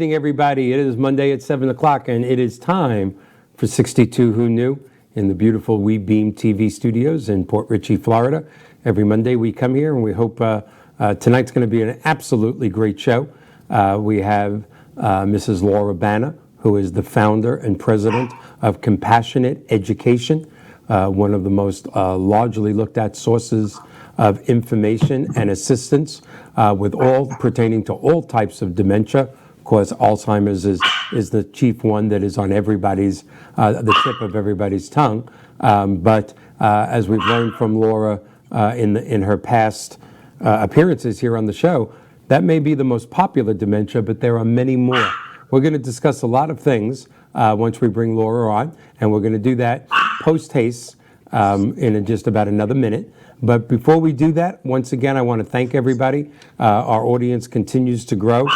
evening, everybody. It is Monday at 7 o'clock, and it is time for 62 Who Knew in the beautiful We Beam TV studios in Port Richey, Florida. Every Monday we come here, and we hope tonight's going to be an absolutely great show. We have Mrs. Laura Banner, who is the founder and president of Compassionate Education, one of the most largely looked at sources of information and assistance with all pertaining to all types of dementia. Of course, Alzheimer's is the chief one that is on everybody's, the tip of everybody's tongue. But as we've learned from Laura in her past appearances here on the show, that may be the most popular dementia, but there are many more. We're going to discuss a lot of things once we bring Laura on, and we're going to do that post-haste in just about another minute. But before we do that, once again, I want to thank everybody. Our audience continues to grow.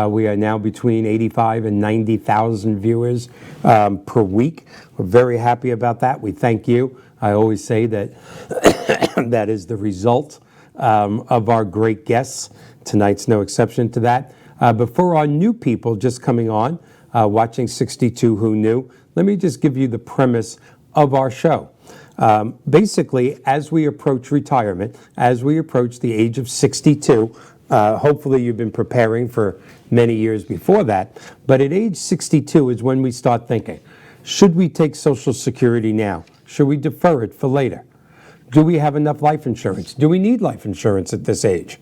We are now between 85 and 90,000 viewers per week. We're very happy about that. We thank you. I always say that that is the result of our great guests. Tonight's no exception to that. But for our new people just coming on, watching 62 Who Knew, let me just give you the premise of our show. Basically, as we approach retirement, as we approach the age of 62, hopefully you've been preparing for many years before that, but at age 62 is when we start thinking, should we take Social Security now? Should we defer it for later? Do we have enough life insurance? Do we need life insurance at this age?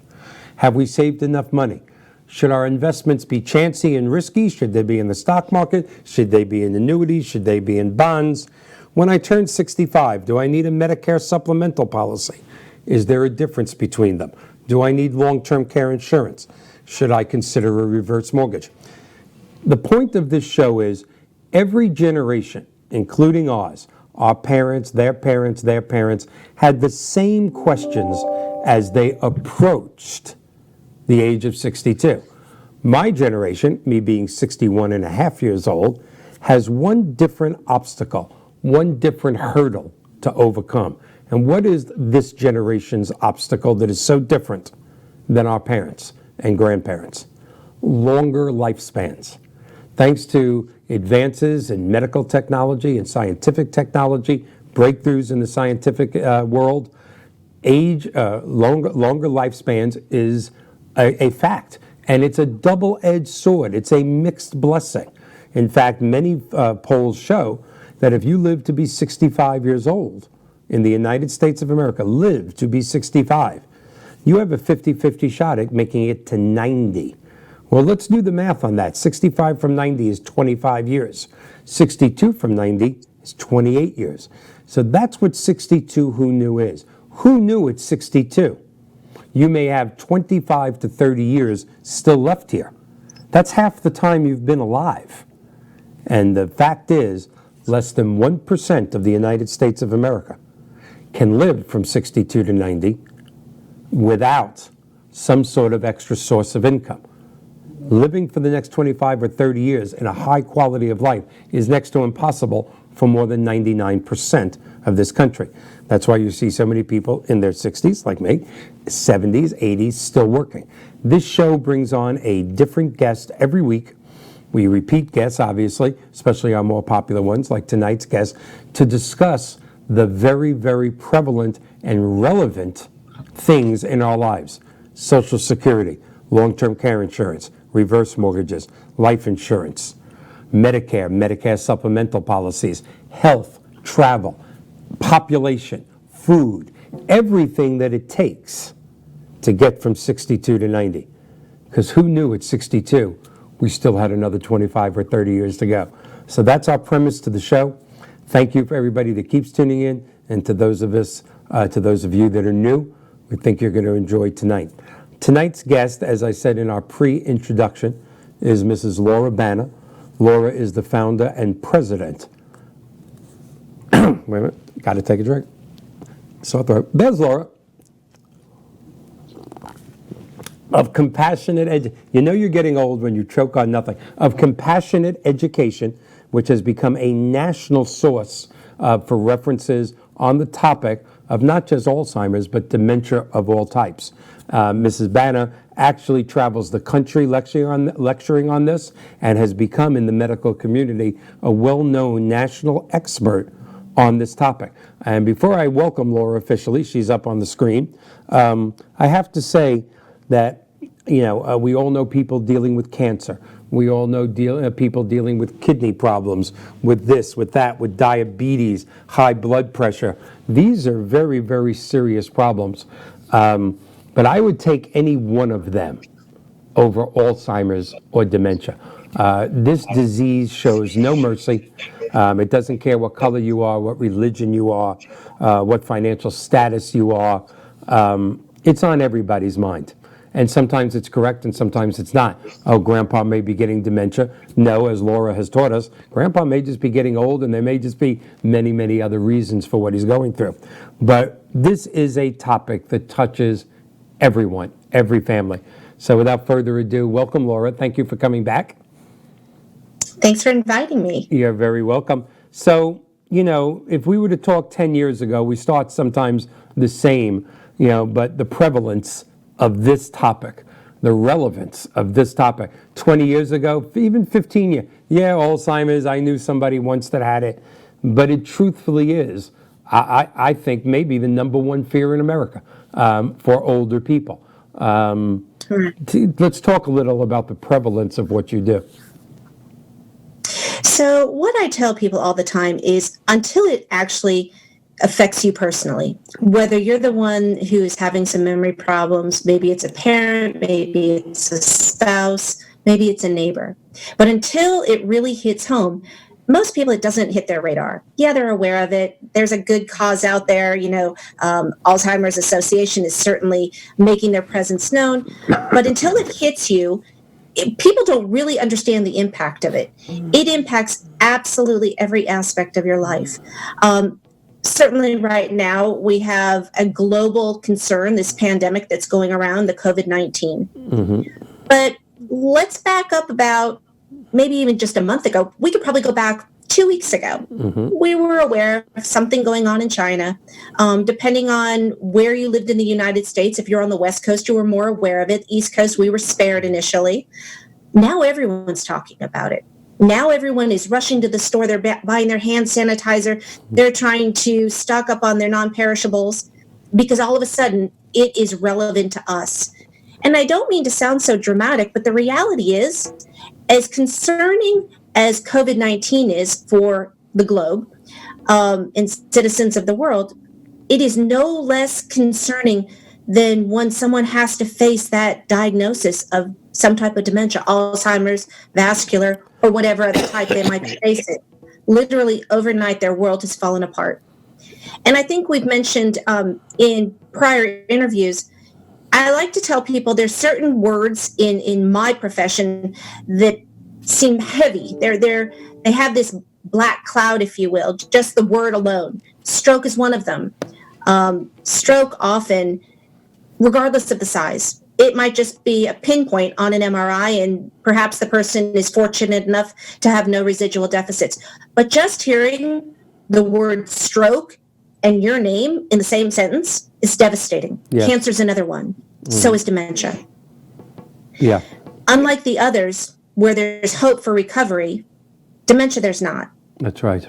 Have we saved enough money? Should our investments be chancy and risky? Should they be in the stock market? Should they be in annuities? Should they be in bonds? When I turn 65, do I need a Medicare supplemental policy? Is there a difference between them? Do I need long-term care insurance? Should I consider a reverse mortgage? The point of this show is every generation, including ours, our parents, their parents, their parents, had the same questions as they approached the age of 62. My generation, me being 61 and a half years old, has one different obstacle, one different hurdle to overcome. And what is this generation's obstacle that is so different than our parents and grandparents? Longer lifespans. Thanks to advances in medical technology and scientific technology, breakthroughs in the scientific world, longer lifespans is a fact. And it's a double-edged sword. It's a mixed blessing. In fact, many polls show that if you live to be 65 years old in the United States of America, live to be 65, you have a 50-50 shot at making it to 90. Well, let's do the math on that. 65 from 90 is 25 years. 62 from 90 is 28 years. So that's what 62 Who Knew is. Who knew at 62? You may have 25 to 30 years still left here. That's half the time you've been alive. And the fact is, less than 1% of the United States of America can live from 62 to 90 without some sort of extra source of income. Living for the next 25 or 30 years in a high quality of life is next to impossible for more than 99% of this country. That's why you see so many people in their 60s, like me, 70s, 80s, still working. This show brings on a different guest every week. We repeat guests, obviously, especially our more popular ones, like tonight's guest, to discuss the very, very prevalent and relevant things in our lives. Social Security, long-term care insurance, reverse mortgages, life insurance, Medicare, Medicare supplemental policies, health, travel, population, food, everything that it takes to get from 62 to 90. Because who knew at 62 we still had another 25 or 30 years to go? So that's our premise to the show. Thank you for everybody that keeps tuning in, and to those of you that are new, we think you're going to enjoy tonight. Tonight's guest, as I said in our pre-introduction, is Mrs. Laura Banner. Laura is the founder and president. Wait a minute, got to take a drink. Sore throat. There's Laura. Of Compassionate you know you're getting old when you choke on nothing. Of Compassionate Education, which has become a national source for references on the topic of not just Alzheimer's, but dementia of all types. Mrs. Banner actually travels the country lecturing on this and has become in the medical community a well-known national expert on this topic. And before I welcome Laura officially, she's up on the screen, I have to say that, we all know people dealing with cancer. We all know people dealing with kidney problems, with this, with that, with diabetes, high blood pressure. These are very, very serious problems. But I would take any one of them over Alzheimer's or dementia. This disease shows no mercy. It doesn't care what color you are, what religion you are, what financial status you are. It's on everybody's mind. And sometimes it's correct and sometimes it's not. Oh, grandpa may be getting dementia. No, as Laura has taught us, grandpa may just be getting old and there may just be many, many other reasons for what he's going through. But this is a topic that touches everyone, every family. So without further ado, welcome, Laura. Thank you for coming back. Thanks for inviting me. You're very welcome. So, if we were to talk 10 years ago, we start sometimes the same, but the prevalence of this topic, the relevance of this topic. 20 years ago, even 15 years, Alzheimer's, I knew somebody once that had it, but it truthfully is, I think, maybe the number one fear in America for older people. Let's talk a little about the prevalence of what you do. So what I tell people all the time is until it actually affects you personally, whether you're the one who is having some memory problems, maybe it's a parent, maybe it's a spouse, maybe it's a neighbor. But until it really hits home, most people, it doesn't hit their radar. Yeah, they're aware of it. There's a good cause out there. Alzheimer's Association is certainly making their presence known. But until it hits you, people don't really understand the impact of it. It impacts absolutely every aspect of your life. Certainly right now, we have a global concern, this pandemic that's going around, the COVID-19. Mm-hmm. But let's back up about maybe even just a month ago. We could probably go back 2 weeks ago. Mm-hmm. We were aware of something going on in China. Depending on where you lived in the United States, if you're on the West Coast, you were more aware of it. East Coast, we were spared initially. Now everyone's talking about it. Now everyone is rushing to the store. They're buying their hand sanitizer. They're trying to stock up on their non-perishables because all of a sudden it is relevant to us. And I don't mean to sound so dramatic, but the reality is, as concerning as COVID-19 is for the globe and citizens of the world, it is no less concerning than when someone has to face that diagnosis of some type of dementia, Alzheimer's, vascular, or whatever other type they might be facing. Literally overnight, their world has fallen apart. And I think we've mentioned in prior interviews, I like to tell people there's certain words in my profession that seem heavy. They have this black cloud, if you will, just the word alone. Stroke is one of them. Stroke often, regardless of the size, it might just be a pinpoint on an MRI, and perhaps the person is fortunate enough to have no residual deficits. But just hearing the word stroke and your name in the same sentence is devastating. Yes. Cancer's another one. So is dementia. Yeah. Unlike the others, where there's hope for recovery, dementia, there's not. That's right.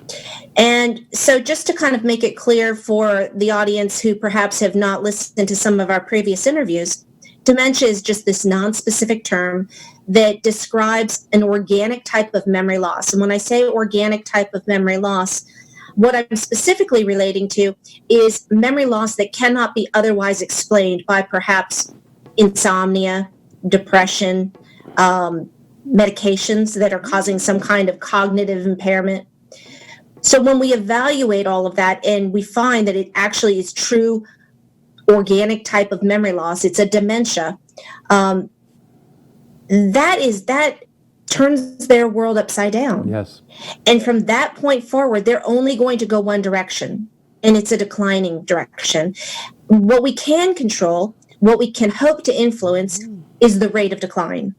And so just to kind of make it clear for the audience who perhaps have not listened to some of our previous interviews, dementia is just this non-specific term that describes an organic type of memory loss. And when I say organic type of memory loss, what I'm specifically relating to is memory loss that cannot be otherwise explained by perhaps insomnia, depression, medications that are causing some kind of cognitive impairment. So when we evaluate all of that and we find that it actually is true organic type of memory loss, it's a dementia, that turns their world upside down. Yes. And from that point forward, they're only going to go one direction, and it's a declining direction. What we can control, what we can hope to influence, is the rate of decline.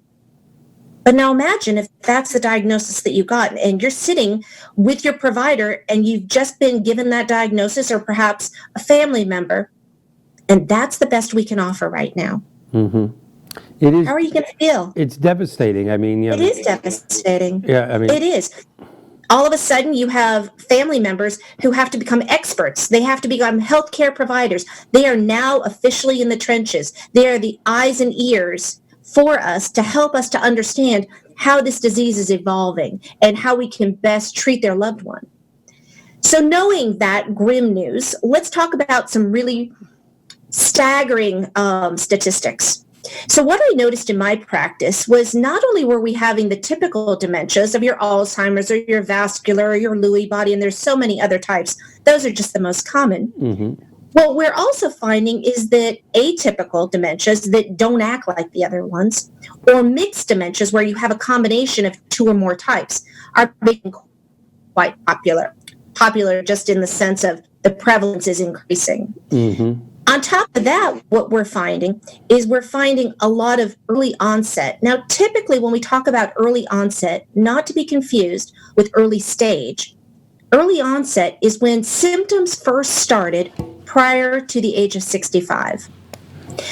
But now imagine if that's the diagnosis that you got and you're sitting with your provider and you've just been given that diagnosis, or perhaps a family member, and that's the best we can offer right now. Mm-hmm. It is. How are you going to feel? It's devastating. I mean, It is devastating. Yeah, I mean, It is. All of a sudden, you have family members who have to become experts. They have to become healthcare providers. They are now officially in the trenches. They are the eyes and ears for us to help us to understand how this disease is evolving and how we can best treat their loved one. So knowing that grim news, let's talk about some really staggering statistics. So what I noticed in my practice was not only were we having the typical dementias of your Alzheimer's or your vascular or your Lewy body, and there's so many other types. Those are just the most common. mm-hmm. What we're also finding is that atypical dementias that don't act like the other ones, or mixed dementias where you have a combination of two or more types, are becoming quite popular. Popular just in the sense of the prevalence is increasing. Mm-hmm. On top of that, what we're finding is we're finding a lot of early onset. Now, typically when we talk about early onset, not to be confused with early stage, early onset is when symptoms first started prior to the age of 65.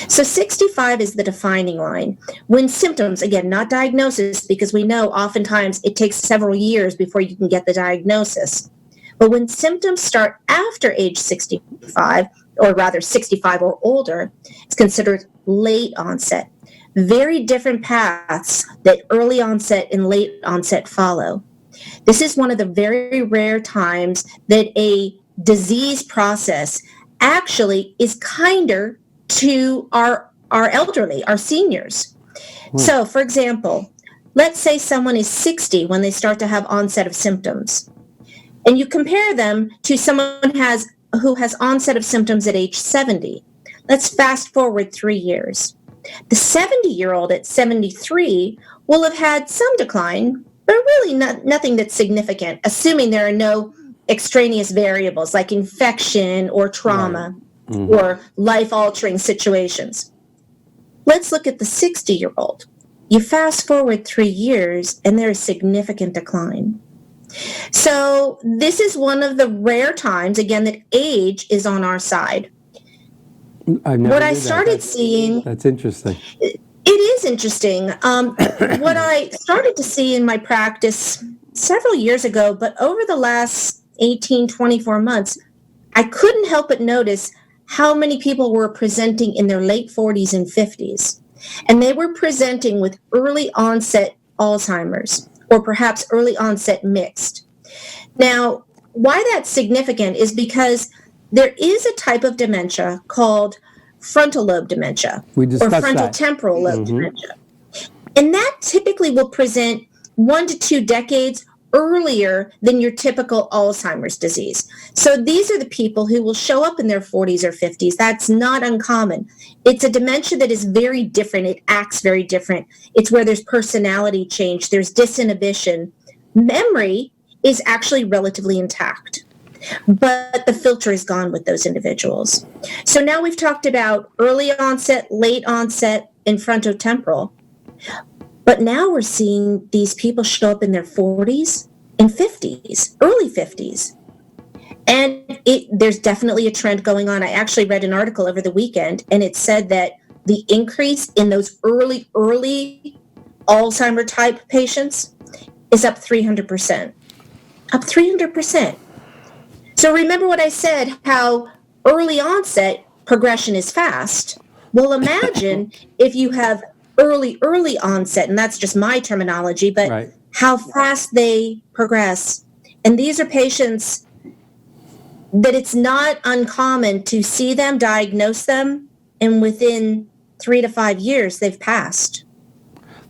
So 65 is the defining line. When symptoms, again, not diagnosis, because we know oftentimes it takes several years before you can get the diagnosis. But when symptoms start after age 65, or rather 65 or older, it's considered late onset. Very different paths that early onset and late onset follow. This is one of the very rare times that a disease process actually is kinder to our elderly, our seniors. So, for example, let's say someone is 60 when they start to have onset of symptoms, and you compare them to someone who has onset of symptoms at age 70. Let's fast forward 3 years. The 70-year-old at 73 will have had some decline, but really nothing that's significant, assuming there are no extraneous variables like infection or trauma or life-altering situations. Let's look at the 60-year-old. You fast forward 3 years, and there's significant decline. So this is one of the rare times, again, that age is on our side. What I started seeing... That's interesting. It is interesting. What I started to see in my practice several years ago, but over the last 18, 24 months, I couldn't help but notice how many people were presenting in their late 40s and 50s. And they were presenting with early onset Alzheimer's, or perhaps early onset mixed. Now, why that's significant is because there is a type of dementia called frontal lobe dementia, or frontal temporal lobe dementia. And that typically will present 1 to 2 decades earlier than your typical Alzheimer's disease. So these are the people who will show up in their 40s or 50s. That's not uncommon. It's a dementia that is very different. It acts very different. It's where there's personality change, there's disinhibition. Memory is actually relatively intact, but the filter is gone with those individuals. So now we've talked about early onset, late onset, and frontotemporal. But now we're seeing these people show up in their 40s and 50s, early 50s. And there's definitely a trend going on. I actually read an article over the weekend, and it said that the increase in those early Alzheimer type patients is up 300%. Up 300%. So remember what I said, how early onset progression is fast. Well, imagine if you have early onset, and that's just my terminology, but how fast they progress. And these are patients that it's not uncommon to see them, diagnose them, and within 3 to 5 years, they've passed.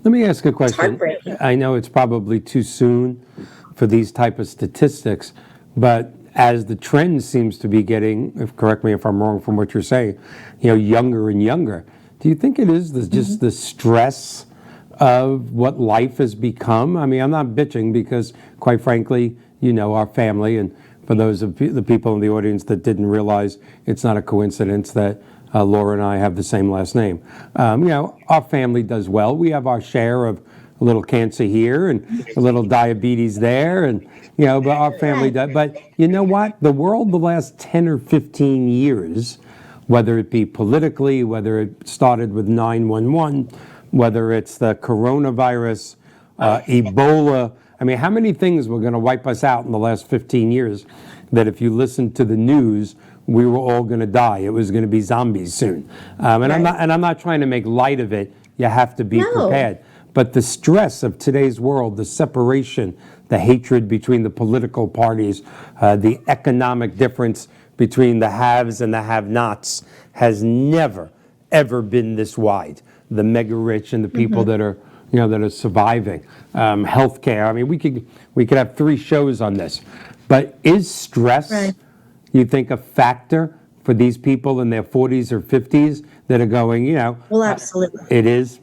Let me ask a question. I know it's probably too soon for these type of statistics, but as the trend seems to be getting, correct me if I'm wrong from what you're saying, younger and younger, do you think it is just the stress of what life has become? I mean, I'm not bitching because, quite frankly, our family, and for those of the people in the audience that didn't realize, it's not a coincidence that Laura and I have the same last name. Our family does well. We have our share of a little cancer here and a little diabetes there, and but our family does. But you know what? The world the last 10 or 15 years, whether it be politically, whether it started with 9/11, whether it's the coronavirus, Ebola. I mean, how many things were going to wipe us out in the last 15 years that if you listened to the news, we were all going to die. It was going to be zombies soon. And I'm not trying to make light of it. You have to be prepared. But the stress of today's world, the separation, the hatred between the political parties, the economic difference between the haves and the have-nots has never, ever been this wide. The mega rich and the people that are, that are surviving. Healthcare. I mean, we could have 3 shows on this. But is stress, you think, a factor for these people in their 40s or 50s that are going, Well, absolutely. It is.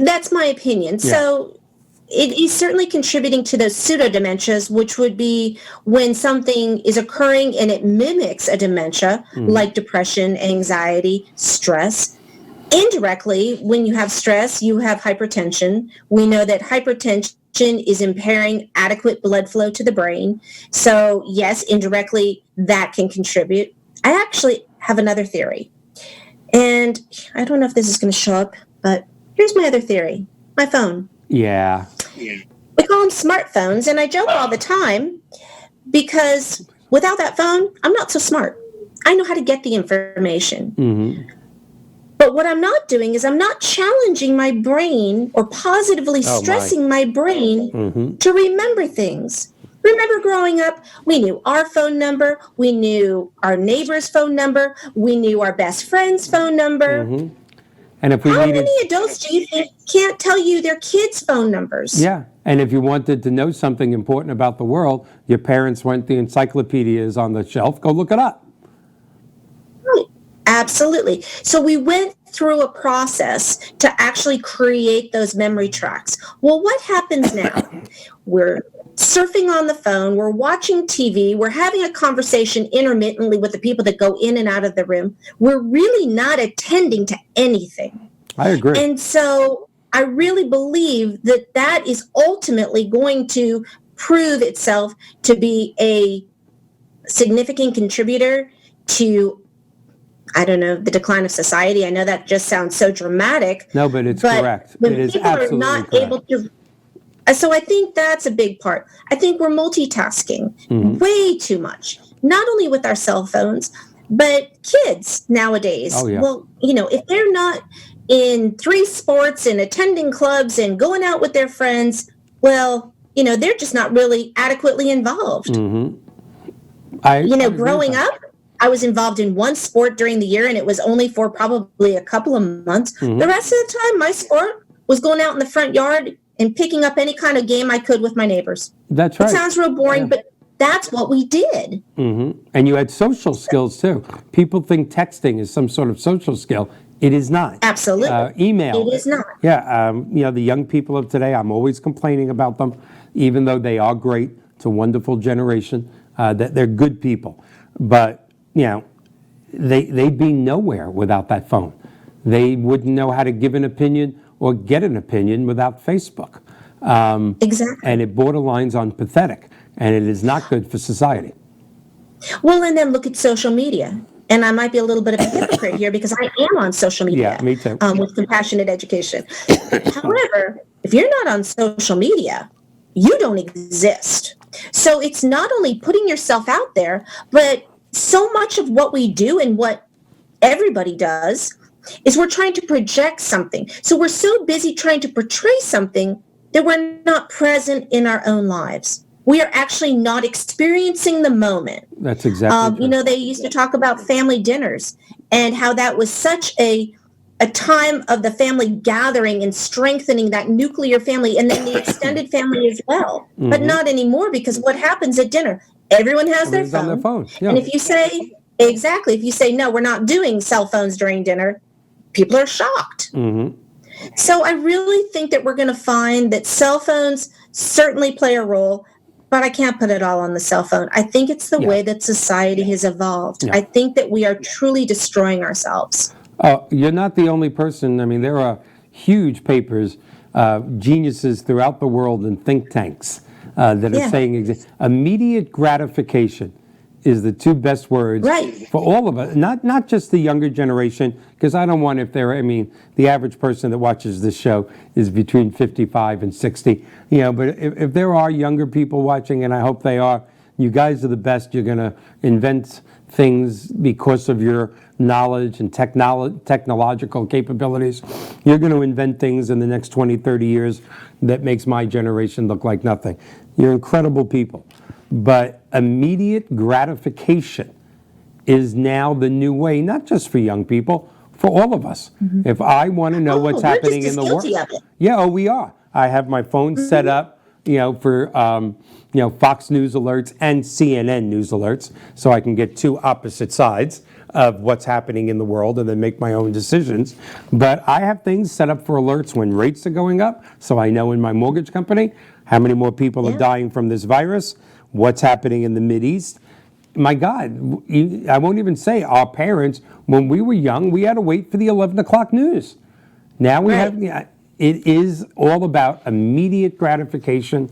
That's my opinion. Yeah. So it is certainly contributing to those pseudo-dementias, which would be when something is occurring and it mimics a dementia, like depression, anxiety, stress. Indirectly, when you have stress, you have hypertension. We know that hypertension is impairing adequate blood flow to the brain. So yes, indirectly, that can contribute. I actually have another theory. And I don't know if this is going to show up, but here's my other theory. My phone. Yeah. We call them smartphones, and I joke all the time because without that phone, I'm not so smart. I know how to get the information. But what I'm not doing is I'm not challenging my brain or positively stressing my brain to remember things. Remember growing up, we knew our phone number, we knew our neighbor's phone number, we knew our best friend's phone number. And if we How needed, many adults do you think can't tell you their kids' phone numbers? Yeah. And if you wanted to know something important about the world, your parents went, the encyclopedia is on the shelf, go look it up. Right. Absolutely. So we went through a process to actually create those memory tracks. Well, what happens now? We're surfing on the phone, we're watching TV, we're having a conversation intermittently with the people that go in and out of the room. We're really not attending to anything. I agree. And so I really believe that that is ultimately going to prove itself to be a significant contributor to, I don't know, the decline of society. I know that just sounds so dramatic. No, but it's correct. When It is people are absolutely not correct. able to, so I think that's a big part. I think we're multitasking way too much, not only with our cell phones, but kids nowadays. Oh, yeah. Well, if they're not in 3 sports and attending clubs and going out with their friends, well, they're just not really adequately involved. Growing up, I was involved in 1 sport during the year, and it was only for probably a couple of months. The rest of the time, my sport was going out in the front yard and picking up any kind of game I could with my neighbors. That's right. It sounds real boring, but that's what we did. And you had social skills too. People think texting is some sort of social skill. It is not. Absolutely. Email. It is not. Yeah. The young people of today, I'm always complaining about them, even though they are great. It's a wonderful generation. That they're good people. But, they'd be nowhere without that phone. They wouldn't know how to give an opinion or get an opinion without Facebook. Exactly. And it borderlines on pathetic. And it is not good for society. Well, and then look at social media. And I might be a little bit of a hypocrite here because I am on social media. Yeah, me too. With compassionate education. However, if you're not on social media, you don't exist. So it's not only putting yourself out there, but so much of what we do and what everybody does is we're trying to project something. So we're so busy trying to portray something that we're not present in our own lives. We are actually not experiencing the moment. That's exactly true. They used to talk about family dinners and how that was such a time of the family gathering and strengthening that nuclear family and then the extended family as well. But not anymore, because what happens at dinner? Everyone has their phone. On their phone. Yeah. And if you say, no, we're not doing cell phones during dinner, people are shocked. So I really think that we're going to find that cell phones certainly play a role, but I can't put it all on the cell phone. I think it's the way that society has evolved. I think that we are truly destroying ourselves. Oh, you're not the only person. I mean, there are huge papers, geniuses throughout the world and think tanks that are saying immediate gratification is the two best words Right. for all of us, not just the younger generation, because I don't want, if they're, I mean, the average person that watches this show is between 55 and 60, but if there are younger people watching, and I hope they are, you guys are the best. You're going to invent things because of your knowledge and technological capabilities. You're going to invent things in the next 20, 30 years that makes my generation look like nothing. You're incredible people. But immediate gratification is now the new way, not just for young people, for all of us. If I want to know what's happening in the world. Guilty of it. Yeah, we are. I have my phone set up, for Fox News alerts and CNN news alerts, so I can get two opposite sides of what's happening in the world and then make my own decisions. But I have things set up for alerts when rates are going up, so I know in my mortgage company how many more people are dying from this virus, what's happening in the Mideast. My God, I won't even say our parents, when we were young, we had to wait for the 11 o'clock news. Now we have, it is all about immediate gratification.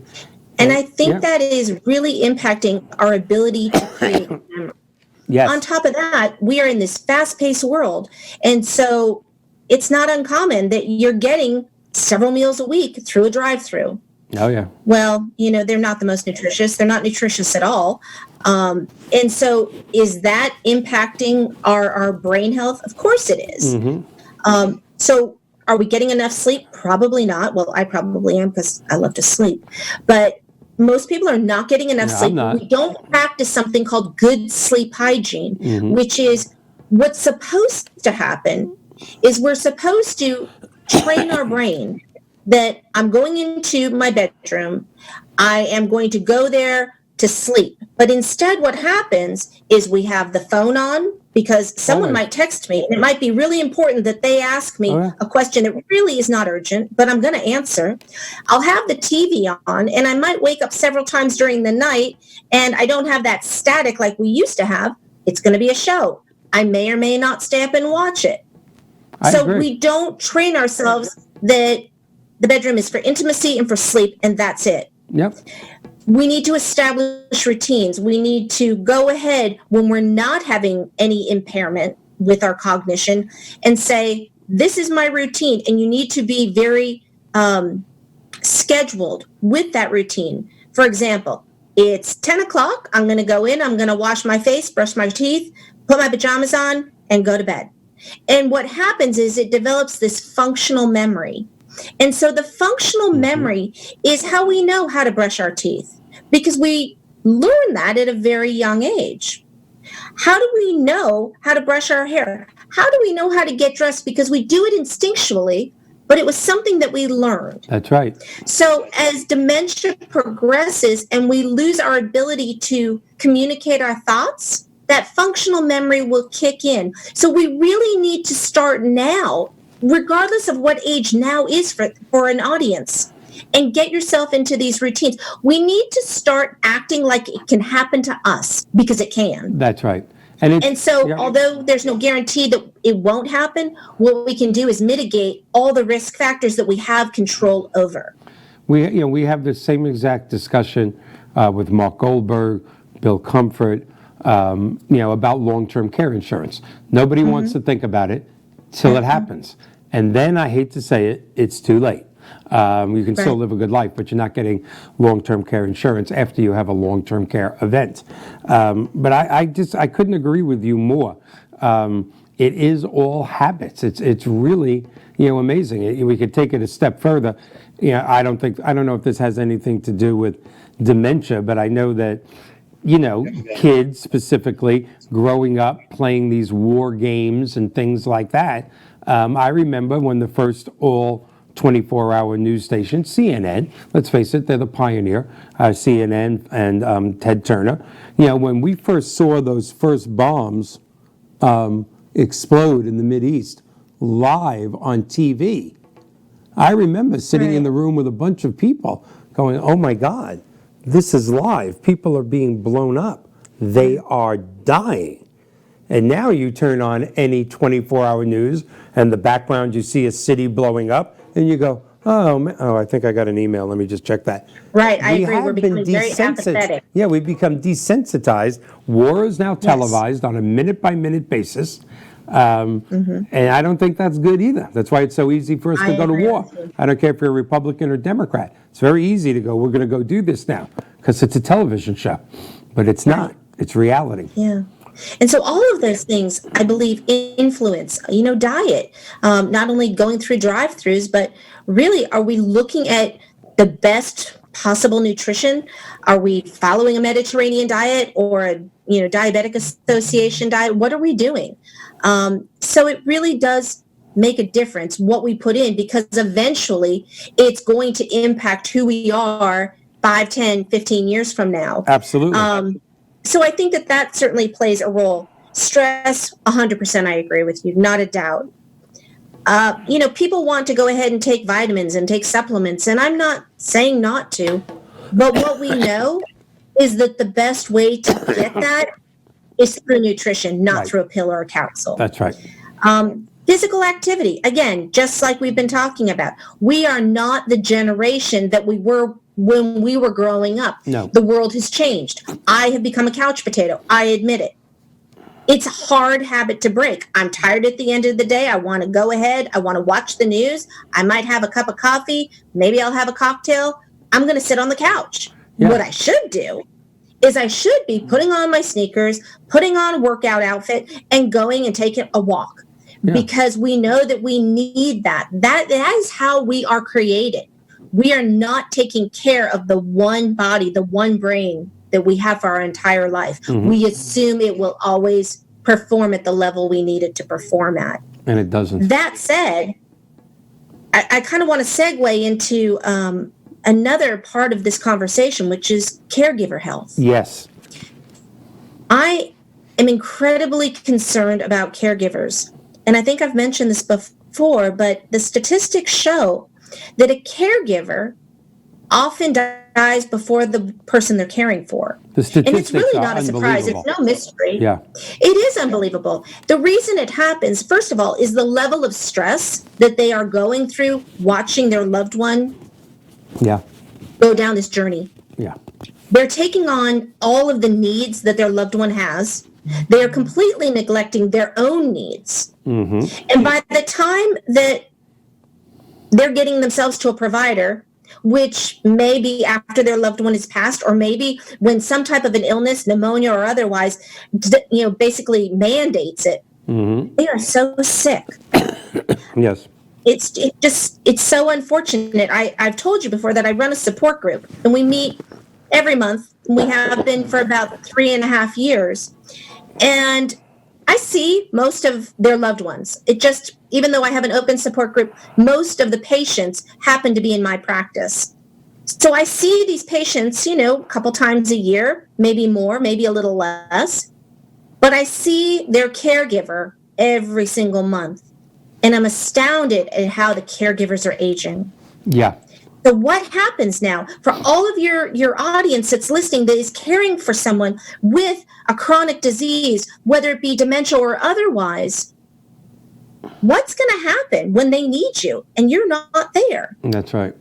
And I think that is really impacting our ability to create memory. Yes. On top of that, we are in this fast-paced world. And so it's not uncommon that you're getting several meals a week through a drive-through. Oh, yeah. Well, they're not the most nutritious. They're not nutritious at all. And so is that impacting our brain health? Of course it is. So are we getting enough sleep? Probably not. Well, I probably am because I love to sleep. But most people are not getting enough sleep. We don't practice something called good sleep hygiene, which is what's supposed to happen is we're supposed to train our brain that I'm going into my bedroom, I am going to go there to sleep. But instead what happens is we have the phone on because someone might text me, and it might be really important that they ask me a question that really is not urgent, but I'm going to answer. I'll have the TV on, and I might wake up several times during the night, and I don't have that static like we used to have. It's going to be a show. I may or may not stay up and watch it. I agree. We don't train ourselves that the bedroom is for intimacy and for sleep, and that's it. Yep. We need to establish routines. We need to go ahead when we're not having any impairment with our cognition and say, this is my routine. And you need to be very scheduled with that routine. For example, it's 10 o'clock. I'm going to go in. I'm going to wash my face, brush my teeth, put my pajamas on, and go to bed. And what happens is it develops this functional memory. And so the functional memory is how we know how to brush our teeth, because we learn that at a very young age. How do we know how to brush our hair? How do we know how to get dressed? Because we do it instinctually, but it was something that we learned. That's right. So as dementia progresses and we lose our ability to communicate our thoughts, that functional memory will kick in. So we really need to start now, regardless of what age now is for an audience, and get yourself into these routines. We need to start acting like it can happen to us, because it can. That's right. And so although there's no guarantee that it won't happen, what we can do is mitigate all the risk factors that we have control over. We have the same exact discussion with Mark Goldberg, Bill Comfort, about long-term care insurance. Nobody wants to think about it till it happens. And then, I hate to say it, it's too late. You can still live a good life, but you're not getting long-term care insurance after you have a long-term care event. But I couldn't agree with you more. It is all habits. It's really, amazing. We could take it a step further. I don't know if this has anything to do with dementia, but I know that, kids specifically growing up playing these war games and things like that. I remember when the first all 24-hour news station, CNN, let's face it, they're the pioneer, CNN and Ted Turner. When we first saw those first bombs explode in the Mideast live on TV, I remember sitting in the room with a bunch of people going, oh my God, this is live. People are being blown up. They are dying. And now you turn on any 24-hour news, and the background you see a city blowing up, and you go, Oh, I think I got an email. Let me just check that. Right, I agree. We're have been becoming very apathetic. Yeah, we've become desensitized. War is now televised on a minute-by-minute basis. And I don't think that's good either. That's why it's so easy for us to I go to agree war. with you. I don't care if you're a Republican or Democrat. It's very easy to go, we're going to go do this now, because it's a television show. But it's not. It's reality. Yeah. And so all of those things, I believe, influence, diet, not only going through drive-throughs, but really, are we looking at the best possible nutrition? Are we following a Mediterranean diet or a, diabetic association diet? What are we doing? So it really does make a difference what we put in, because eventually it's going to impact who we are 5, 10, 15 years from now. Absolutely. So I think that certainly plays a role. Stress, 100%, I agree with you, not a doubt. People want to go ahead and take vitamins and take supplements, and I'm not saying not to, but what we know is that the best way to get that is through nutrition, not through a pill or a capsule. That's right. Physical activity, again, just like we've been talking about. We are not the generation that we were when we were growing up. No. The world has changed. I have become a couch potato. I admit it. It's a hard habit to break. I'm tired at the end of the day. I want to go ahead. I want to watch the news. I might have a cup of coffee. Maybe I'll have a cocktail. I'm going to sit on the couch. Yeah. What I should do is I should be putting on my sneakers, putting on a workout outfit, and going and taking a walk. Yeah. Because we know that we need that. That is how we are created. We are not taking care of the one body, the one brain that we have for our entire life. Mm-hmm. We assume it will always perform at the level we need it to perform at. And it doesn't. That said, I kind of want to segue into another part of this conversation, which is caregiver health. Yes. I am incredibly concerned about caregivers. And I think I've mentioned this before, but the statistics show that a caregiver often dies before the person they're caring for. The statistics and it's really not a surprise. It's no mystery. Yeah. It is unbelievable. The reason it happens, first of all, is the level of stress that they are going through watching their loved one go down this journey. Yeah. They're taking on all of the needs that their loved one has. They are completely neglecting their own needs. Mm-hmm. And by the time that they're getting themselves to a provider, which may be after their loved one has passed, or maybe when some type of an illness, pneumonia or otherwise, basically mandates it, they are so sick. Yes. It's so unfortunate. I've told you before that I run a support group, and we meet every month. We have been for about 3.5 years. And I see most of their loved ones. Even though I have an open support group, most of the patients happen to be in my practice. So I see these patients, a couple times a year, maybe more, maybe a little less. But I see their caregiver every single month. And I'm astounded at how the caregivers are aging. Yeah. So what happens now for all of your audience that's listening that is caring for someone with a chronic disease, whether it be dementia or otherwise? What's going to happen when they need you and you're not there? That's right.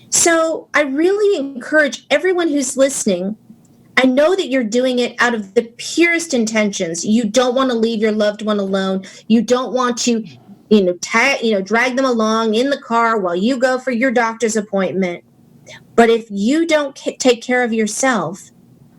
So I really encourage everyone who's listening. I know that you're doing it out of the purest intentions. You don't want to leave your loved one alone. You don't want to drag them along in the car while you go for your doctor's appointment. But if you don't take care of yourself,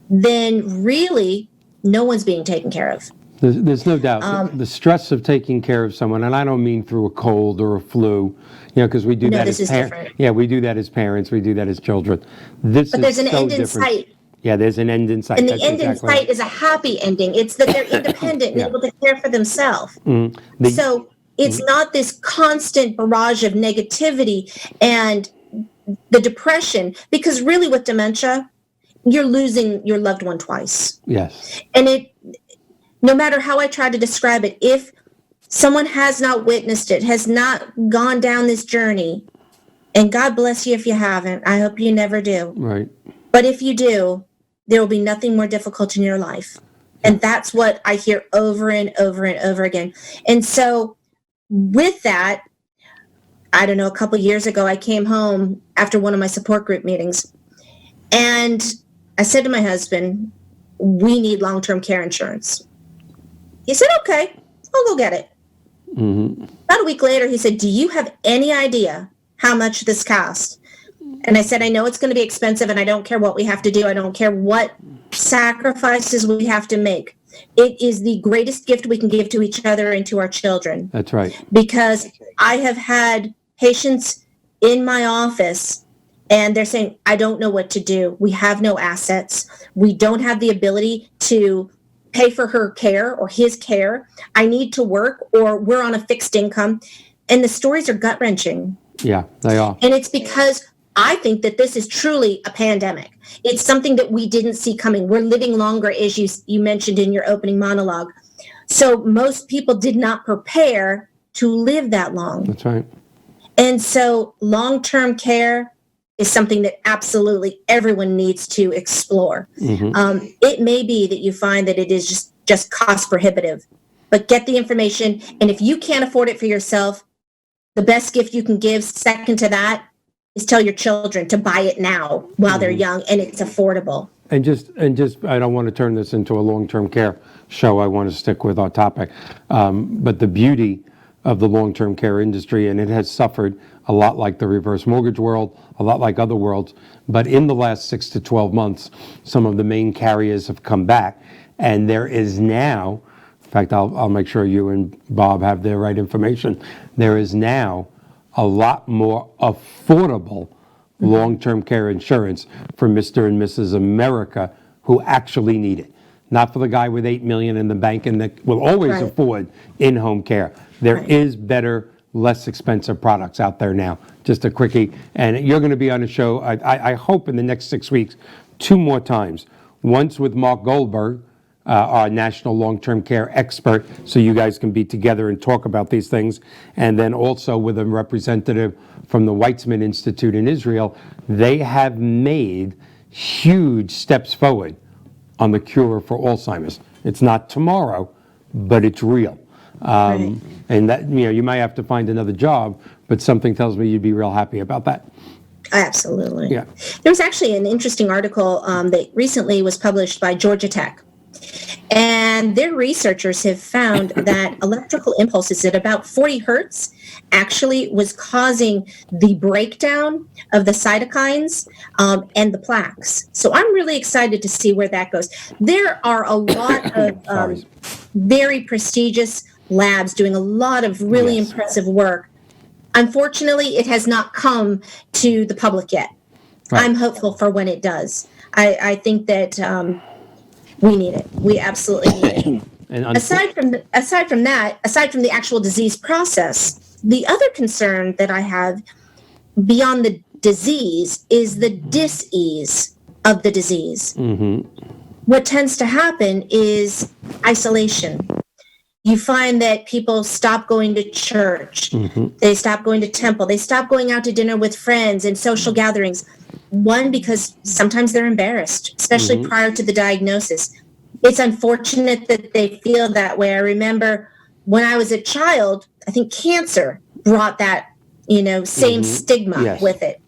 then really no one's being taken care of. There's no doubt. The stress of taking care of someone, and I don't mean through a cold or a flu, because we do that as parents. Yeah, we do that as parents. We do that as children. But there's an end in sight. Yeah, there's an end in sight. And the end in sight is a happy ending. It's that they're independent and able to care for themselves. So it's not this constant barrage of negativity and the depression, because really with dementia, you're losing your loved one twice. Yes. And no matter how I try to describe it, if someone has not witnessed it, has not gone down this journey, and God bless you if you haven't, I hope you never do. Right. But if you do, there will be nothing more difficult in your life. And that's what I hear over and over and over again. And so with that, I don't know, a couple years ago, I came home after one of my support group meetings, and I said to my husband, we need long-term care insurance. He said, okay, I'll go get it. About a week later, he said, do you have any idea how much this costs? And I said, I know it's going to be expensive, and I don't care what we have to do. I don't care what sacrifices we have to make. It is the greatest gift we can give to each other and to our children. That's right. Because I have had patients in my office, and they're saying, I don't know what to do. We have no assets. We don't have the ability to pay for her care or his care. I need to work, or we're on a fixed income. And the stories are gut-wrenching. Yeah, they are. And it's because I think that this is truly a pandemic. It's something that we didn't see coming. We're living longer, as you mentioned in your opening monologue. So most people did not prepare to live that long. That's right. And so long-term care is something that absolutely everyone needs to explore. It may be that you find that it is just cost prohibitive, but get the information. And if you can't afford it for yourself, the best gift you can give, second to that, is tell your children to buy it now while they're young and it's affordable. And just, I don't want to turn this into a long-term care show. I want to stick with our topic. But the beauty of the long-term care industry, and it has suffered a lot like the reverse mortgage world, a lot like other worlds, but in the last 6 to 12 months, some of the main carriers have come back, and there is now, in fact, I'll make sure you and Bob have the right information, there is now a lot more affordable long-term care insurance for Mr. and Mrs. America who actually need it. Not for the guy with $8 million in the bank and that will always afford in-home care. There is better, less expensive products out there now. Just a quickie. And you're going to be on the show, I hope in the next 6 weeks, 2 more times. Once with Mark Goldberg, our national long-term care expert, so you guys can be together and talk about these things. And then also with a representative from the Weizmann Institute in Israel. They have made huge steps forward on the cure for Alzheimer's. It's not tomorrow, but it's real. And that, you might have to find another job, but something tells me you'd be real happy about that. Absolutely. Yeah. There was actually an interesting article that recently was published by Georgia Tech. And their researchers have found that electrical impulses at about 40 hertz actually was causing the breakdown of the cytokines and the plaques. So I'm really excited to see where that goes. There are a lot of very prestigious labs doing a lot of really impressive work. Unfortunately, it has not come to the public yet. I'm hopeful for when it does. I think that we need it. We absolutely need it. And aside from the actual disease process, the other concern that I have beyond the disease is the dis-ease of the disease. What tends to happen is isolation. You find that people stop going to church, they stop going to temple, they stop going out to dinner with friends and social gatherings. One, because sometimes they're embarrassed, especially prior to the diagnosis. It's unfortunate that they feel that way. I remember when I was a child, I think cancer brought that, same stigma with it.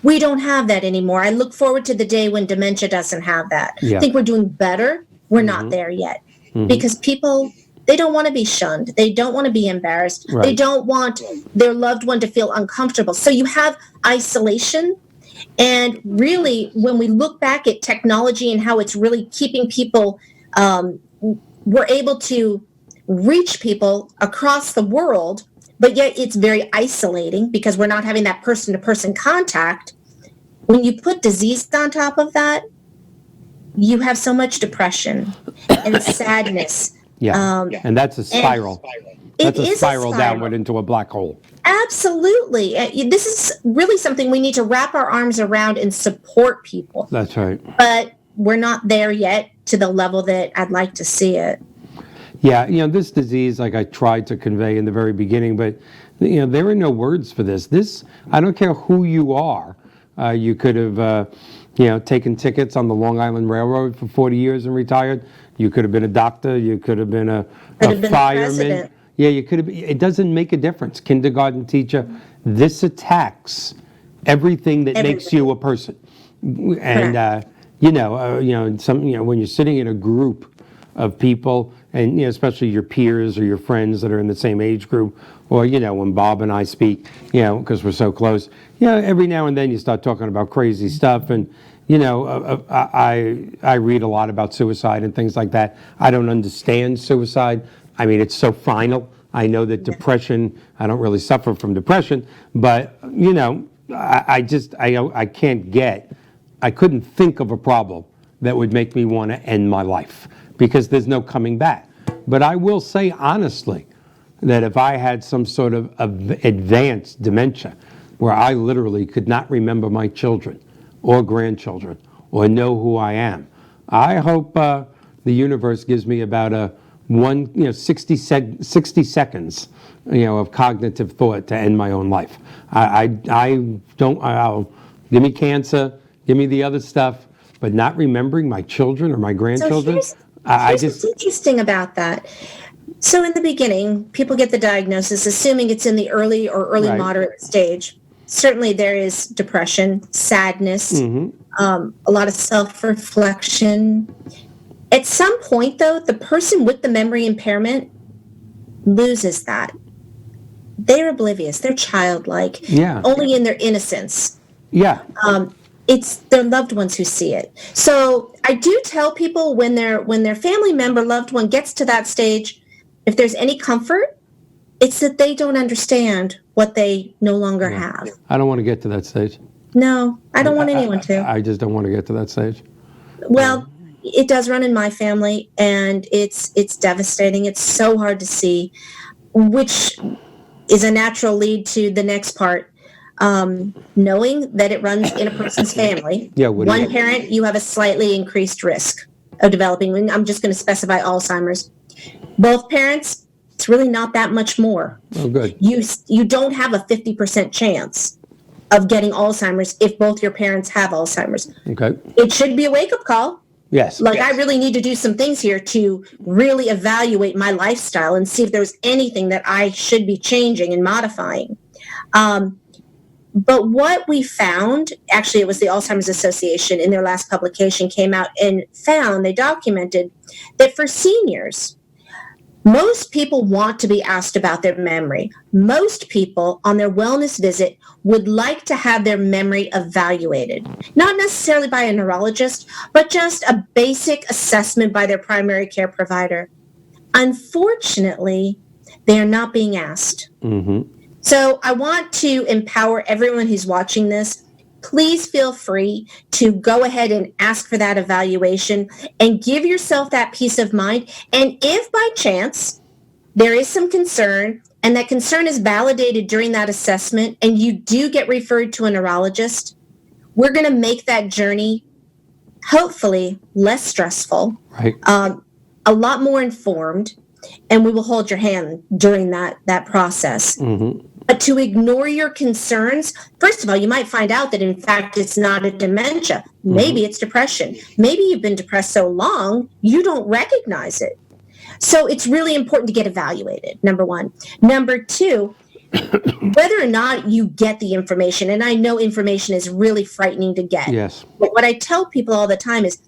We don't have that anymore. I look forward to the day when dementia doesn't have that. I think we're doing better. We're not there yet because people, they don't want to be shunned. They don't want to be embarrassed. They don't want their loved one to feel uncomfortable. So you have isolation. And really, when we look back at technology and how it's really keeping people, we're able to reach people across the world, but yet it's very isolating because we're not having that person-to-person contact. When you put disease on top of that, you have so much depression and sadness. And that's a spiral. That's a spiral downward into a black hole. Absolutely. This is really something we need to wrap our arms around and support people. That's right. But we're not there yet to the level that I'd like to see it. Yeah, this disease, like I tried to convey in the very beginning, but there are no words for this. I don't care who you are. You could have, taken tickets on the Long Island Railroad for 40 years and retired. You could have been a doctor. You could have been a fireman. Yeah, you could have. It doesn't make a difference. Kindergarten teacher. this attacks everything that makes you a person. And when you're sitting in a group of people, and especially your peers or your friends that are in the same age group, or when Bob and I speak, because we're so close, every now and then you start talking about crazy stuff, and I read a lot about suicide and things like that. I don't understand suicide. I mean, it's so final. I know that depression, I don't really suffer from depression, but I couldn't think of a problem that would make me want to end my life, because there's no coming back. But I will say honestly that if I had some sort of advanced dementia where I literally could not remember my children or grandchildren or know who I am, I hope the universe gives me about 60 seconds of cognitive thought to end my own life. I'll give me cancer, give me the other stuff, but not remembering my children or my grandchildren. So here's what's interesting about that. So in the beginning, people get the diagnosis assuming it's in the early Right. moderate stage. Certainly there is depression, sadness, a lot of self-reflection. At some point, though, the person with the memory impairment loses that. They're oblivious. They're childlike, only in their innocence. Yeah. It's their loved ones who see it. So I do tell people when their family member, loved one gets to that stage, if there's any comfort, it's that they don't understand what they no longer have. I don't want to get to that stage. No, I don't want anyone to. I just don't want to get to that stage. Well, it does run in my family, and it's devastating. It's so hard to see, which is a natural lead to the next part. Knowing that it runs in a person's family. One parent, you have a slightly increased risk of developing, I'm just going to specify Alzheimer's. Both parents, it's really not that much more. Oh, good. You don't have a 50% chance of getting Alzheimer's if both your parents have Alzheimer's. Okay. It should be a wake-up call. Yes. I really need to do some things here to really evaluate my lifestyle and see if there's anything that I should be changing and modifying. But what we found, actually it was the Alzheimer's Association in their last publication came out and they documented that for seniors, most people want to be asked about their memory. Most people on their wellness visit would like to have their memory evaluated, not necessarily by a neurologist, but just a basic assessment by their primary care provider. Unfortunately, they are not being asked. Mm-hmm. So I want to empower everyone who's watching this. Please feel free to go ahead and ask for that evaluation and give yourself that peace of mind. And if by chance there is some concern and that concern is validated during that assessment and you do get referred to a neurologist, we're going to make that journey hopefully less stressful, right. A lot more informed, and we will hold your hand during that process. Mm-hmm. But to ignore your concerns, first of all, you might find out that in fact it's not a dementia. Maybe it's depression. Maybe you've been depressed so long you don't recognize it. So it's really important to get evaluated, number one. Number two, whether or not you get the information, and I know information is really frightening to get. Yes. But what I tell people all the time is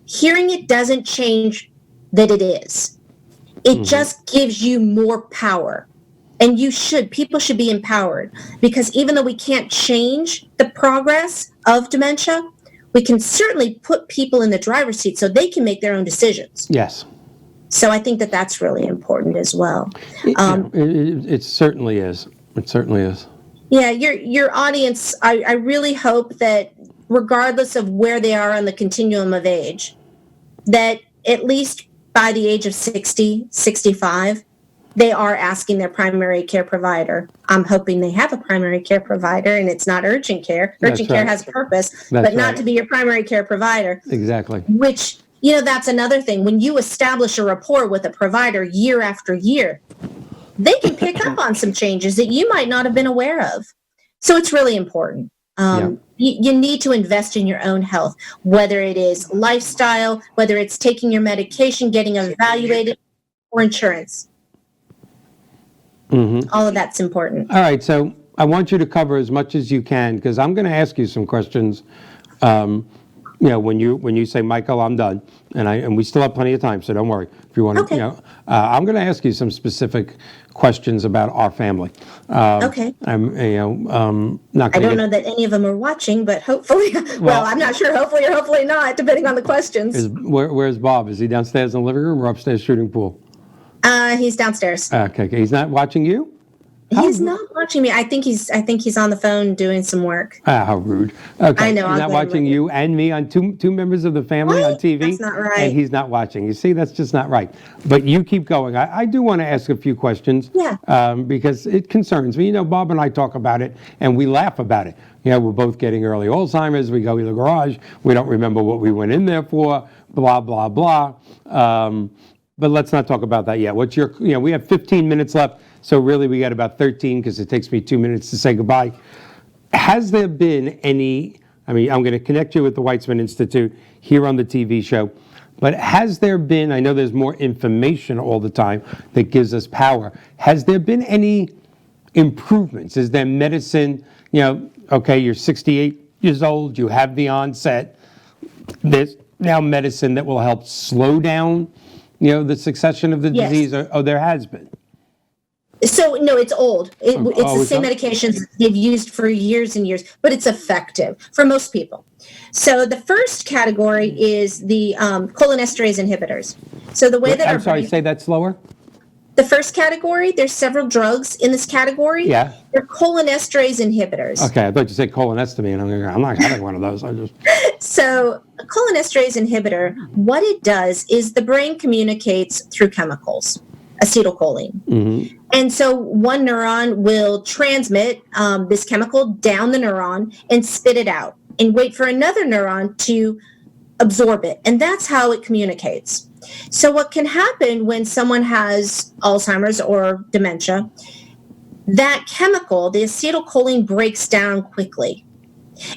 hearing it doesn't change that it is. It just gives you more power. And people should be empowered, because even though we can't change the progress of dementia, we can certainly put people in the driver's seat so they can make their own decisions. Yes. So I think that that's really important as well. It certainly is. It certainly is. Yeah, your audience, I really hope that regardless of where they are on the continuum of age, that at least by the age of 60, 65, they are asking their primary care provider. I'm hoping they have a primary care provider and it's not urgent care. Urgent care has a purpose, but not to be your primary care provider. Exactly. Which, that's another thing. When you establish a rapport with a provider year after year, they can pick up on some changes that you might not have been aware of. So it's really important. You need to invest in your own health, whether it is lifestyle, whether it's taking your medication, getting evaluated, or insurance. Mm-hmm. All of that's important. All right. So I want you to cover as much as you can, because I'm going to ask you some questions. When you say, Michael, I'm done, and we still have plenty of time, so don't worry. If you want to, Okay. I'm going to ask you some specific questions about our family. Okay. I'm, not I going to don't know that any of them are watching, but hopefully, well, I'm not sure. Hopefully or hopefully not, depending on the questions. Where's Bob? Is he downstairs in the living room or upstairs shooting pool? He's downstairs. Okay. He's not watching you? He's not watching me. I think he's on the phone doing some work. How rude. Okay. I know, He's not watching you and me on two members of the family on What? TV. That's not right. And he's not watching. You see, that's just not right. But you keep going. I do want to ask a few questions. Yeah. Because it concerns me. Bob and I talk about it and we laugh about it. We're both getting early Alzheimer's. We go in the garage. We don't remember what we went in there for. Blah, blah, blah. But let's not talk about that yet. We have 15 minutes left. So really, we got about 13 because it takes me 2 minutes to say goodbye. Has there been any, I'm going to connect you with the Weitzman Institute here on the TV show, but has there been, I know there's more information all the time that gives us power. Has there been any improvements? Is there medicine, okay, you're 68 years old, you have the onset. There's now medicine that will help slow down, the succession of the Yes. disease, or there has been? So no, it's old. It's the it's same old? medications they've used for years and years, but it's effective for most people. So the first category is the cholinesterase inhibitors. So the way that I'm sorry, say that slower. the first category, there's several drugs in this category. Yeah. They're cholinesterase inhibitors. Okay, I thought you said colonostomy, and I'm not having one of those. So a cholinesterase inhibitor, what it does is the brain communicates through chemicals, acetylcholine. Mm-hmm. And so one neuron will transmit this chemical down the neuron and spit it out and wait for another neuron to absorb it. And that's how it communicates. So what can happen when someone has Alzheimer's or dementia, that chemical, the acetylcholine, breaks down quickly.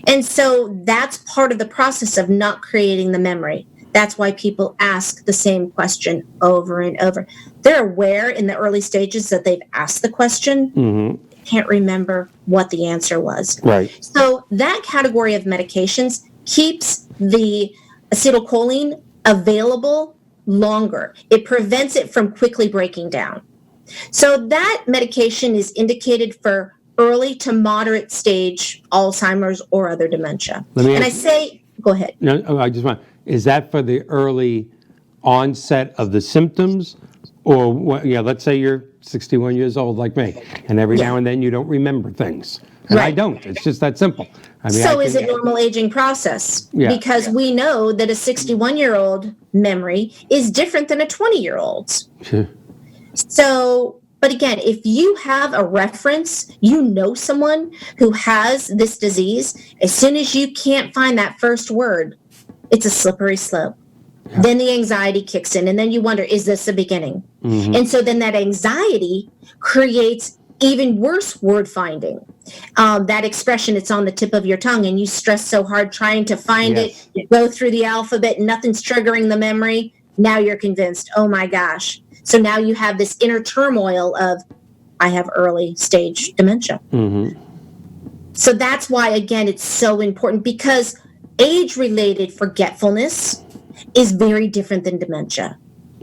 And so that's part of the process of not creating the memory. That's why people ask the same question over and over. They're aware in the early stages that they've asked the question, Mm-hmm. can't remember what the answer was. Right. So that category of medications keeps the acetylcholine available longer. It prevents it from quickly breaking down. So that medication is indicated for early to moderate stage Alzheimer's or other dementia. And I say, go ahead. No, I just want, is that for the early onset of the symptoms? Or, let's say you're 61 years old like me, and every now and then you don't remember things. And I Right. don't. It's just that simple. So is it normal aging process? Yeah. Because we know that a 61-year-old memory is different than a 20-year-old's. So, but again, if you have a reference, someone who has this disease, as soon as you can't find that first word, it's a slippery slope. Yeah. Then the anxiety kicks in, and then you wonder, is this the beginning? Mm-hmm. And so then that anxiety creates even worse word finding. That expression, it's on the tip of your tongue, and you stress so hard trying to find it. You go through the alphabet, nothing's triggering the memory. Now you're convinced, oh my gosh. So now you have this inner turmoil of, I have early stage dementia. Mm-hmm. So that's why, again, it's so important, because age-related forgetfulness is very different than dementia.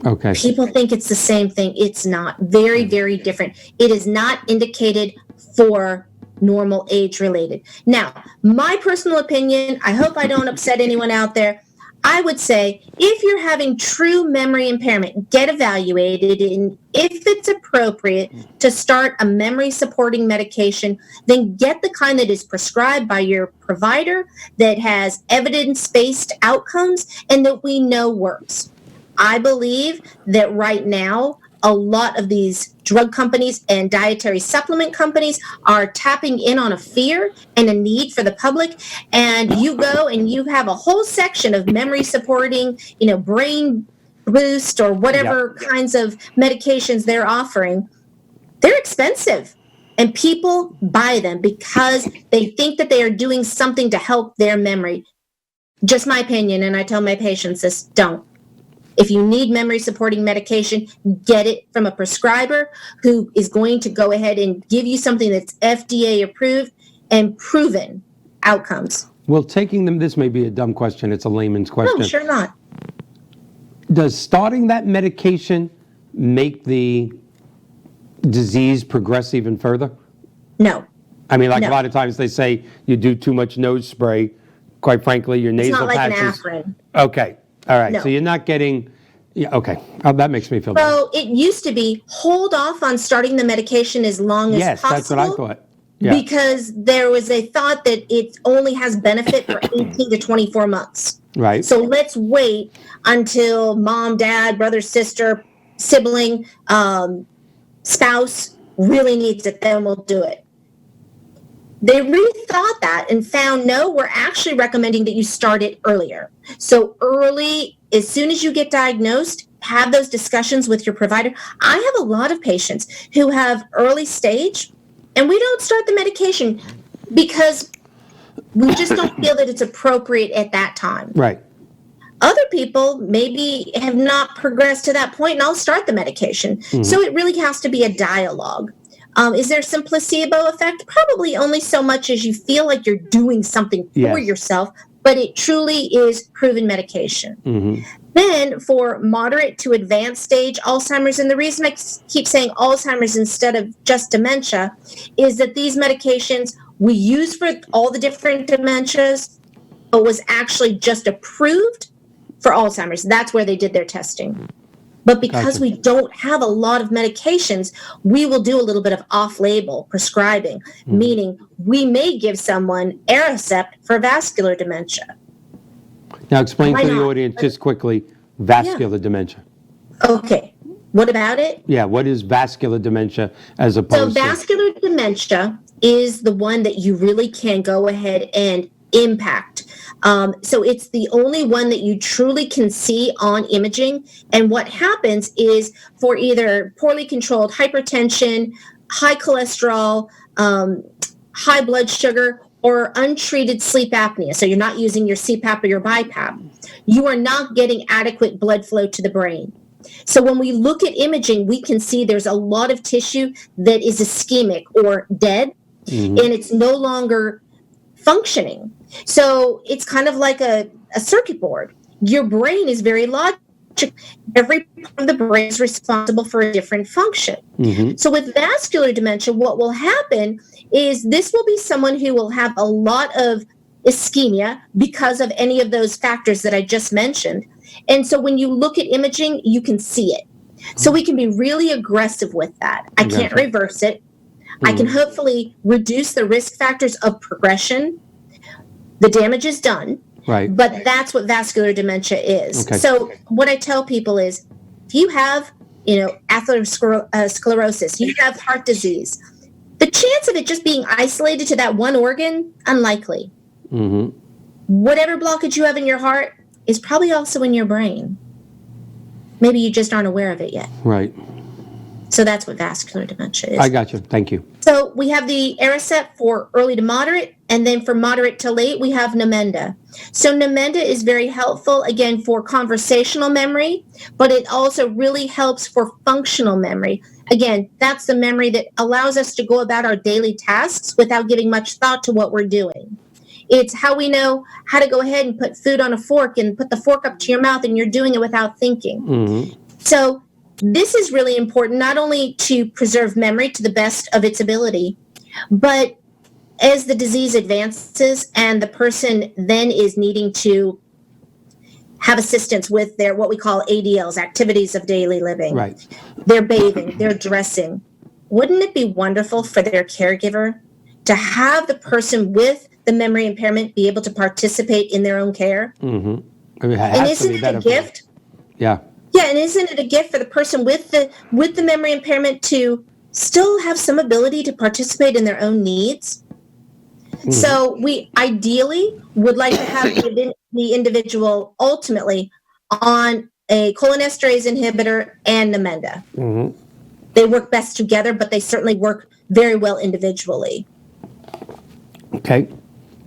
Okay. People think it's the same thing. It's not. Very, very different. It is not indicated for normal age-related. Now, my personal opinion, I hope I don't upset anyone out there, I would say if you're having true memory impairment, get evaluated, and if it's appropriate to start a memory supporting medication, then get the kind that is prescribed by your provider, that has evidence-based outcomes, and that we know works. I believe that right now, a lot of these drug companies and dietary supplement companies are tapping in on a fear and a need for the public. And you go and you have a whole section of memory supporting, brain boost or whatever kinds of medications they're offering. They're expensive. And people buy them because they think that they are doing something to help their memory. Just my opinion. And I tell my patients this, don't. If you need memory supporting medication, get it from a prescriber who is going to go ahead and give you something that's FDA approved and proven outcomes. Well, taking them, this may be a dumb question, it's a layman's question. No, sure not. Does starting that medication make the disease progress even further? No. I mean, like No. a lot of times they say you do too much nose spray. Quite frankly, your It's nasal not like an patches. aspirin. Okay. All right. No. So you're not getting. Yeah. Okay. That makes me feel better. So it used to be hold off on starting the medication as long as Yes, possible. that's what I thought. Yeah. Because there was a thought that it only has benefit for 18 to 24 months. Right. So let's wait until mom, dad, brother, sister, sibling, spouse really needs it, then we'll do it. They rethought that and found, no, we're actually recommending that you start it earlier. So early, as soon as you get diagnosed, have those discussions with your provider. I have a lot of patients who have early stage, and we don't start the medication because we just don't feel that it's appropriate at that time. Right. Other people maybe have not progressed to that point, and I'll start the medication. Mm-hmm. So it really has to be a dialogue. Is there some placebo effect? Probably only so much as you feel like you're doing something for Yes. yourself, but it truly is proven medication. Mm-hmm. Then for moderate to advanced stage Alzheimer's, and the reason I keep saying Alzheimer's instead of just dementia is that these medications we use for all the different dementias, but was actually just approved for Alzheimer's. That's where they did their testing. But because Gotcha. we don't have a lot of medications, we will do a little bit of off-label prescribing, meaning we may give someone Aricept for vascular dementia. Now explain Why to the not? audience just quickly vascular dementia. Okay, what about it? Yeah. What is vascular dementia as So opposed to? vascular dementia is the one that you really can go ahead and impact. So it's the only one that you truly can see on imaging. And what happens is for either poorly controlled hypertension, high cholesterol, high blood sugar, or untreated sleep apnea. So you're not using your CPAP or your BiPAP. You are not getting adequate blood flow to the brain. So when we look at imaging, we can see there's a lot of tissue that is ischemic or dead, and it's no longer functioning. So it's kind of like a circuit board. Your brain is very logical. Every part of the brain is responsible for a different function. So with vascular dementia, what will happen is this will be someone who will have a lot of ischemia because of any of those factors that I just mentioned. And so when you look at imaging, you can see it. So we can be really aggressive with that. I can't reverse it. I can hopefully reduce the risk factors of progression. The damage is done, Right. but that's what vascular dementia is. Okay. So what I tell people is, if you have, atherosclerosis, you have heart disease, the chance of it just being isolated to that one organ, unlikely. Whatever blockage you have in your heart is probably also in your brain. Maybe you just aren't aware of it yet. Right. So that's what vascular dementia is. I got you. Thank you. So we have the Aricept for early to moderate, and then for moderate to late, we have Namenda. So Namenda is very helpful, again, for conversational memory, but it also really helps for functional memory. Again, that's the memory that allows us to go about our daily tasks without giving much thought to what we're doing. It's how we know how to go ahead and put food on a fork and put the fork up to your mouth, and you're doing it without thinking. So this is really important, not only to preserve memory to the best of its ability, but as the disease advances and the person then is needing to have assistance with their what we call ADLs, activities of daily living. Right. They're bathing, they're dressing. Wouldn't it be wonderful for their caregiver to have the person with the memory impairment be able to participate in their own care? I mean, it And has to isn't be it a better for them. gift? Yeah. Yeah, and isn't it a gift for the person with the memory impairment to still have some ability to participate in their own needs? So we ideally would like to have the individual ultimately on a cholinesterase inhibitor and Namenda. They work best together, but they certainly work very well individually. Okay.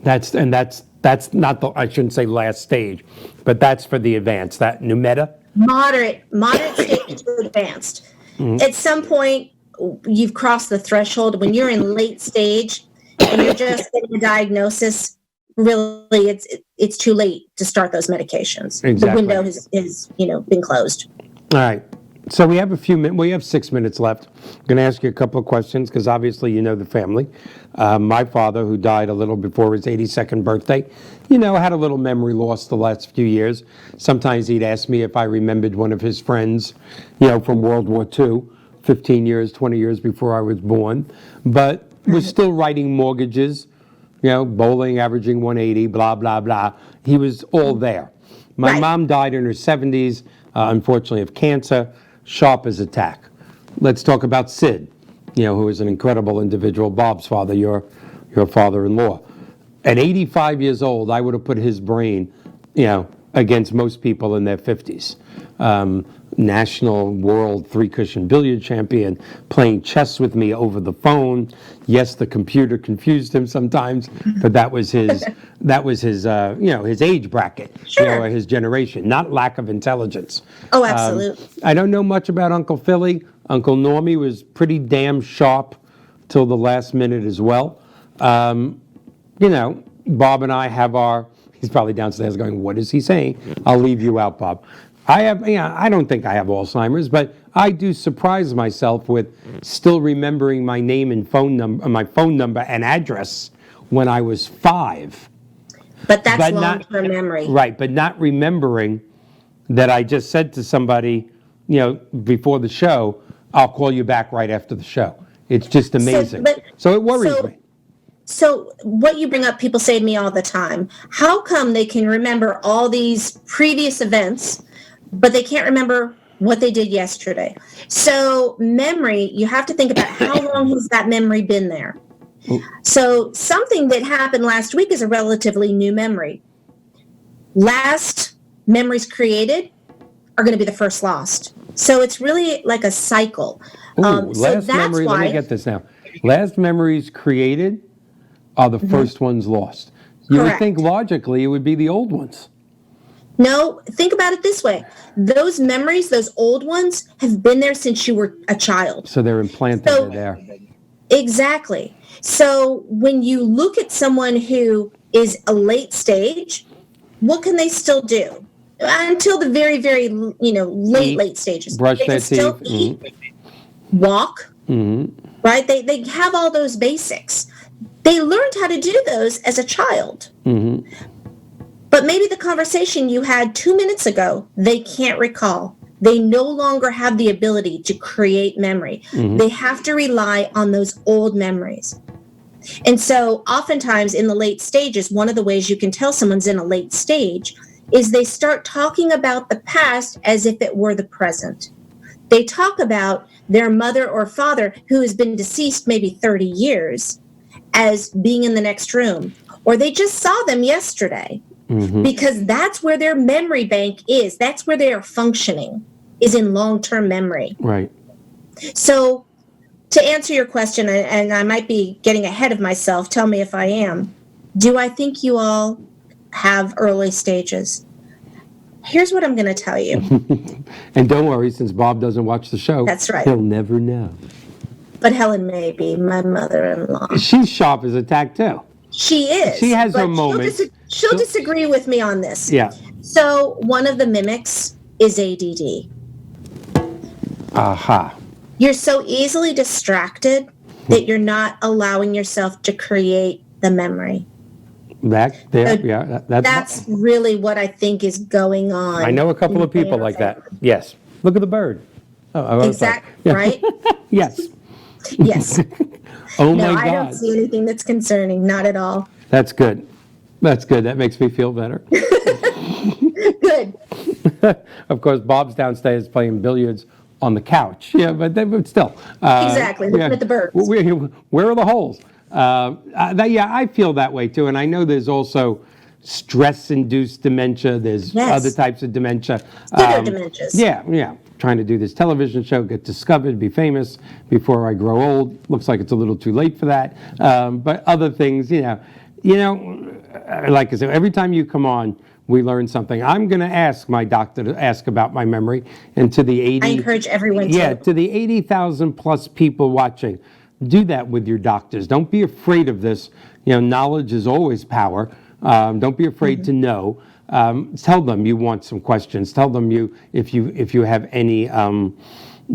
That's not the, I shouldn't say last stage, but that's for the advanced, that Namenda. moderate stage to advanced. At some point, you've crossed the threshold. When you're in late stage and you're just getting a diagnosis, really, it's too late to start those medications. Exactly. The window has been closed. All right. So we have a few minutes. We have 6 minutes left. I'm going to ask you a couple of questions because obviously you know the family. My father, who died a little before his 82nd birthday, had a little memory loss the last few years. Sometimes he'd ask me if I remembered one of his friends, from World War II, 15 years, 20 years before I was born, but was still writing mortgages, bowling, averaging 180, blah, blah, blah. He was all there. My mom died in her 70s, unfortunately, of cancer. Sharp as a tack. Let's talk about Sid, who is an incredible individual. Bob's father, your father-in-law. At 85 years old, I would have put his brain, against most people in their 50s. National world three-cushion billiard champion, playing chess with me over the phone. Yes, the computer confused him sometimes, but that was his his age bracket, or his generation, not lack of intelligence. Oh, absolutely. I don't know much about Uncle Philly. Uncle Normie was pretty damn sharp till the last minute as well. Bob and I have he's probably downstairs going, what is he saying? I'll leave you out, Bob. I don't think I have Alzheimer's, but I do surprise myself with still remembering my name and phone number and address when I was 5. But that's long-term memory. Right, but not remembering that I just said to somebody, before the show, I'll call you back right after the show. It's just amazing. So it worries me. So what you bring up, people say to me all the time, how come they can remember all these previous events, but they can't remember what they did yesterday? So memory, you have to think about how long has that memory been there. So something that happened last week is a relatively new memory. Last memories created are going to be the first lost. So it's really like a cycle. Last memory, let me get this now. Last memories created are the first ones lost. You would think logically it would be the old ones. No, think about it this way. Those memories, those old ones, have been there since you were a child. So they're implanted there. Exactly. So when you look at someone who is a late stage, what can they still do? Until the very, very, late stages. Brush their teeth. Still eat, walk, right? They have all those basics. They learned how to do those as a child. But maybe the conversation you had 2 minutes ago, they can't recall. They no longer have the ability to create memory. They have to rely on those old memories. And so oftentimes in the late stages, one of the ways you can tell someone's in a late stage is they start talking about the past as if it were the present. They talk about their mother or father who has been deceased maybe 30 years as being in the next room, or they just saw them yesterday. Because that's where their memory bank is. That's where they are functioning, is in long-term memory. Right. So to answer your question, and I might be getting ahead of myself, tell me if I am, do I think you all have early stages? Here's what I'm going to tell you. And don't worry, since Bob doesn't watch the show, that's right. He'll never know. But Helen may be, my mother-in-law. She's sharp as a tack, too. She is. She has her moments. She'll disagree with me on this. Yeah. So one of the mimics is ADD. Aha. You're so easily distracted that you're not allowing yourself to create the memory. That's really what I think is going on. I know a couple of people like that. Yes. Look at the bird. Exactly. Right? Yes. Yes. Oh my God. I don't see anything that's concerning. Not at all. That's good. That's good. That makes me feel better. Good. Of course, Bob's downstairs playing billiards on the couch. Yeah, but still. Exactly. Looking at the birds. Where are the holes? I feel that way too. And I know there's also stress-induced dementia. There's other types of dementia. Dementias. Yeah. Trying to do this television show, get discovered, be famous before I grow old. Looks like it's a little too late for that. But other things, like I said, every time you come on, we learn something. I'm going to ask my doctor to ask about my memory, and to the 80. I encourage everyone to. Yeah, to the 80,000 plus people watching, do that with your doctors. Don't be afraid of this. Knowledge is always power. Don't be afraid to know. Tell them you want some questions. Tell them if you have any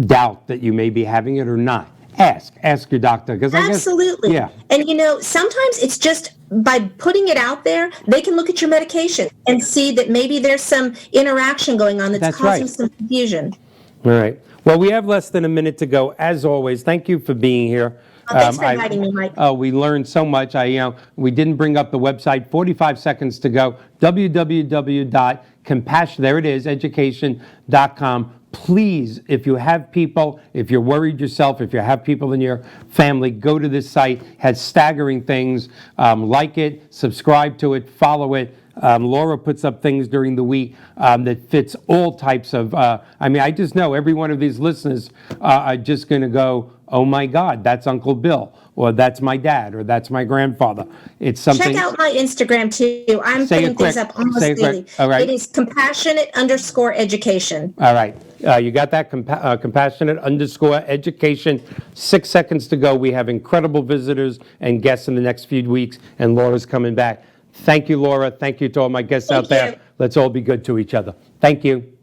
doubt that you may be having it or not. Ask your doctor, because Absolutely. Yeah. And sometimes it's just by putting it out there, they can look at your medication and see that maybe there's some interaction going on that's causing right. some confusion. All right. Well, we have less than a minute to go. As always, thank you for being here. Thanks for inviting me, Mike. We learned so much. We didn't bring up the website. 45 seconds to go. www.compassion. There it is. Education.com. Please, if you have people, if you're worried yourself, if you have people in your family, go to this site. It has staggering things. Like it, subscribe to it, follow it. Laura puts up things during the week that fits all types of, I just know every one of these listeners are just going to go, oh my God, that's Uncle Bill, or that's my dad, or that's my grandfather. It's something. Check out my Instagram too. I'm putting things up almost daily. All right. It is compassionate_education. All right. You got that? Compassionate_education. 6 seconds to go. We have incredible visitors and guests in the next few weeks, and Laura's coming back. Thank you, Laura. Thank you to all my guests out there. Let's all be good to each other. Thank you.